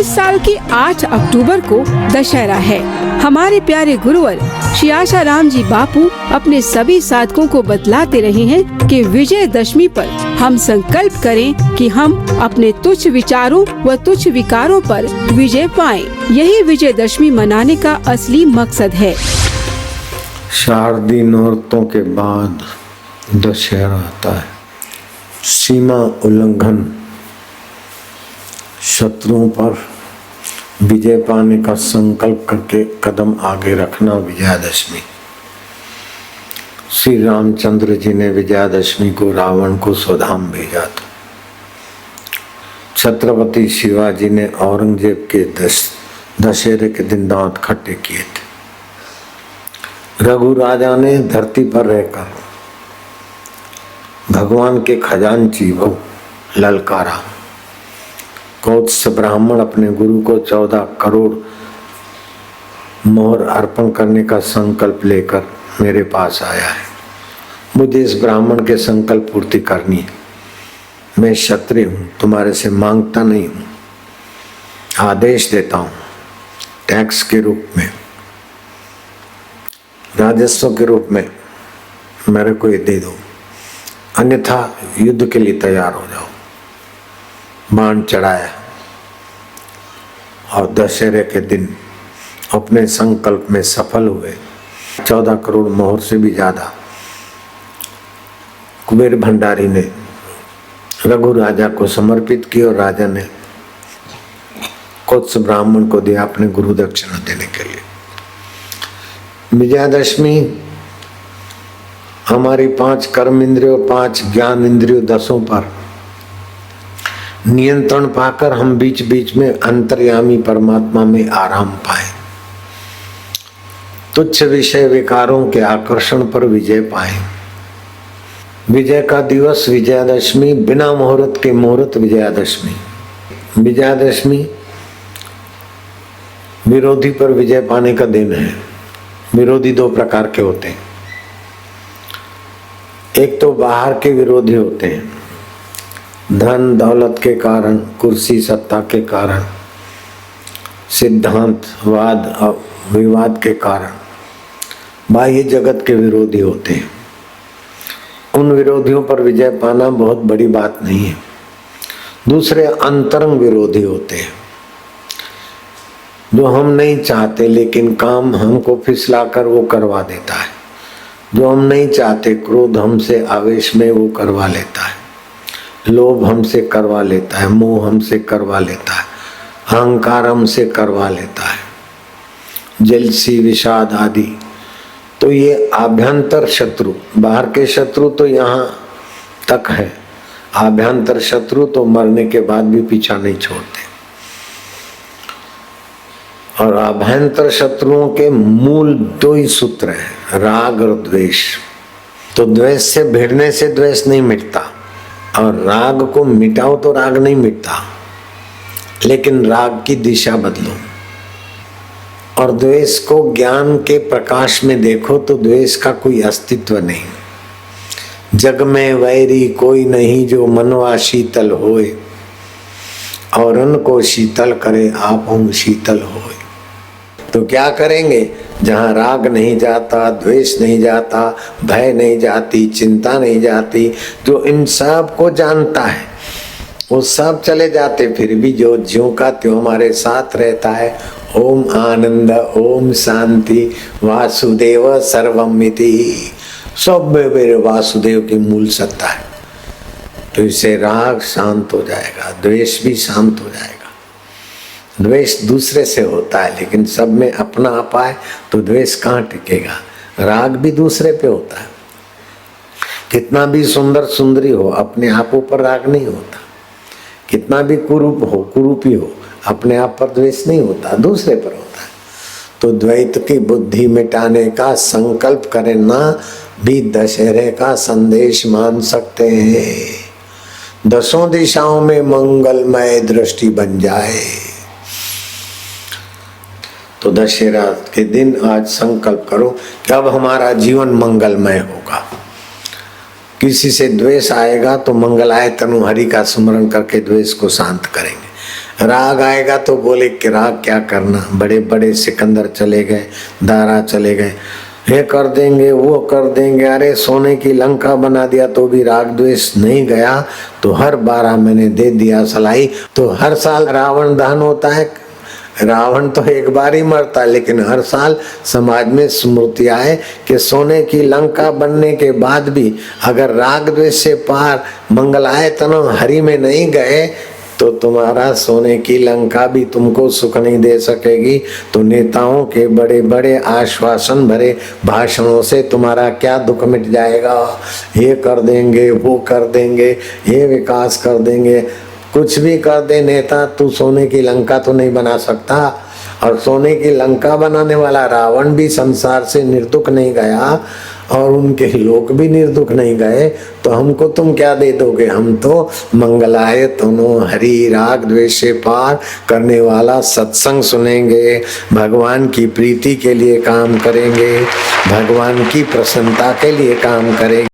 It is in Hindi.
इस साल की 8 अक्टूबर को दशहरा है। हमारे प्यारे गुरुवर श्री आशाराम जी बापू अपने सभी साधकों को बतलाते रहे हैं कि विजयदशमी पर हम संकल्प करें कि हम अपने तुच्छ विचारों व तुच्छ विकारों पर विजय पाएं। यही विजयदशमी मनाने का असली मकसद है। शारदीय नौरतों के बाद दशहरा आता है। सीमा उल्लंघन, शत्रुओं पर विजय पाने का संकल्प करके कदम आगे रखना विजयादशमी। श्री रामचंद्र जी ने विजयादशमी को रावण को स्वधाम भेजा था। छत्रपति शिवाजी ने औरंगजेब के दशहरे के दिन दांत खट्टे किए थे। रघु राजा ने धरती पर रहकर भगवान के खजांची को ललकारा। कौत्स ब्राह्मण अपने गुरु को 14 करोड़ मोहर अर्पण करने का संकल्प लेकर मेरे पास आया है। मुझे इस ब्राह्मण के संकल्प पूर्ति करनी है। मैं क्षत्रिय हूँ, तुम्हारे से मांगता नहीं हूँ, आदेश देता हूँ। टैक्स के रूप में, राजस्व के रूप में मेरे को ये दे दो, अन्यथा युद्ध के लिए तैयार हो जाओ। बाण चढ़ाया और दशहरे के दिन अपने संकल्प में सफल हुए। 14 करोड़ मोहर से भी ज्यादा कुबेर भंडारी ने रघु राजा को समर्पित की और राजा ने कौत्स ब्राह्मण को दिया अपने गुरु दक्षिणा देने के लिए। विजयादशमी हमारी 5 कर्म इंद्रियों, 5 ज्ञान इंद्रियों, 10 पर नियंत्रण पाकर हम बीच बीच में अंतर्यामी परमात्मा में आराम पाए। तुच्छ विषय विकारों के आकर्षण पर विजय पाए। विजय का दिवस विजयादशमी, बिना मुहूर्त के मुहूर्त विजयादशमी। विजयादशमी विरोधी पर विजय पाने का दिन है। विरोधी 2 प्रकार के होते हैं। एक तो बाहर के विरोधी होते हैं, धन दौलत के कारण, कुर्सी सत्ता के कारण, सिद्धांत वाद और विवाद के कारण बाह्य जगत के विरोधी होते हैं। उन विरोधियों पर विजय पाना बहुत बड़ी बात नहीं है। दूसरे अंतरंग विरोधी होते हैं, जो हम नहीं चाहते लेकिन काम हमको फिसलाकर वो करवा देता है। जो हम नहीं चाहते, क्रोध हमसे आवेश में वो करवा लेता है, लोभ हमसे करवा लेता है, मोह हमसे करवा लेता है, अहंकार हमसे करवा लेता है, जेलसी, विषाद आदि। तो ये आभ्यंतर शत्रु, बाहर के शत्रु तो यहाँ तक है, आभ्यंतर शत्रु तो मरने के बाद भी पीछा नहीं छोड़ते। और आभ्यंतर शत्रुओं के मूल 2 ही सूत्र हैं, राग और द्वेष। तो द्वेष से भिड़ने से द्वेष नहीं मिटता, और राग को मिटाओ तो राग नहीं मिटता, लेकिन राग की दिशा बदलो। और द्वेष को ज्ञान के प्रकाश में देखो तो द्वेष का कोई अस्तित्व नहीं। जग में वैरी कोई नहीं, जो मनवा शीतल होए, औरन को शीतल करे आपहुँ शीतल होए। तो क्या करेंगे? जहाँ राग नहीं जाता, द्वेष नहीं जाता, भय नहीं जाती, चिंता नहीं जाती, जो इन सब को जानता है वो सब चले जाते, फिर भी जो ज्यों का त्यों हमारे साथ रहता है। ओम आनंद, ओम शांति, वासुदेव सर्वमिति। सब मेरे वासुदेव की मूल सत्ता है। तो इससे राग शांत हो जाएगा, द्वेष भी शांत हो जाएगा। द्वेष दूसरे से होता है, लेकिन सब में अपना आपा है तो द्वेष कहाँ टिकेगा। राग भी दूसरे पे होता है। कितना भी सुंदर सुंदरी हो, अपने आप पर राग नहीं होता। कितना भी कुरूप हो, कुरूपी हो, अपने आप पर द्वेष नहीं होता, दूसरे पर होता है। तो द्वैत की बुद्धि मिटाने का संकल्प करें ना भी दशहरे का संदेश मान सकते हैं। 10 दिशाओं में मंगलमय दृष्टि बन जाए। तो दशहरा के दिन आज संकल्प करो कि अब हमारा जीवन मंगलमय होगा। किसी से द्वेष आएगा तो मंगलाय तनु हरि का स्मरण करके द्वेष को शांत करेंगे। राग आएगा तो बोले कि राग क्या करना, बड़े बड़े सिकंदर चले गए, दारा चले गए, ये कर देंगे वो कर देंगे, अरे सोने की लंका बना दिया तो भी राग द्वेष नहीं गया। तो हर 12 महीने दे दिया सलाई, तो हर साल रावण दहन होता है। रावण तो एक बार ही मरता है, लेकिन हर साल समाज में स्मृति आए कि सोने की लंका बनने के बाद भी अगर राग द्वेष से पार मंगलायतन हरि में नहीं गए तो तुम्हारा सोने की लंका भी तुमको सुख नहीं दे सकेगी। तो नेताओं के बड़े बड़े आश्वासन भरे भाषणों से तुम्हारा क्या दुख मिट जाएगा, ये कर देंगे वो कर देंगे, ये विकास कर देंगे, कुछ भी कर दे नेता, तू सोने की लंका तो नहीं बना सकता। और सोने की लंका बनाने वाला रावण भी संसार से निर्दुख नहीं गया और उनके लोग भी निर्दुख नहीं गए, तो हमको तुम क्या दे दोगे? हम तो मंगलाय तनो हरि राग द्वेष से पार करने वाला सत्संग सुनेंगे, भगवान की प्रीति के लिए काम करेंगे, भगवान की प्रसन्नता के लिए काम करेंगे।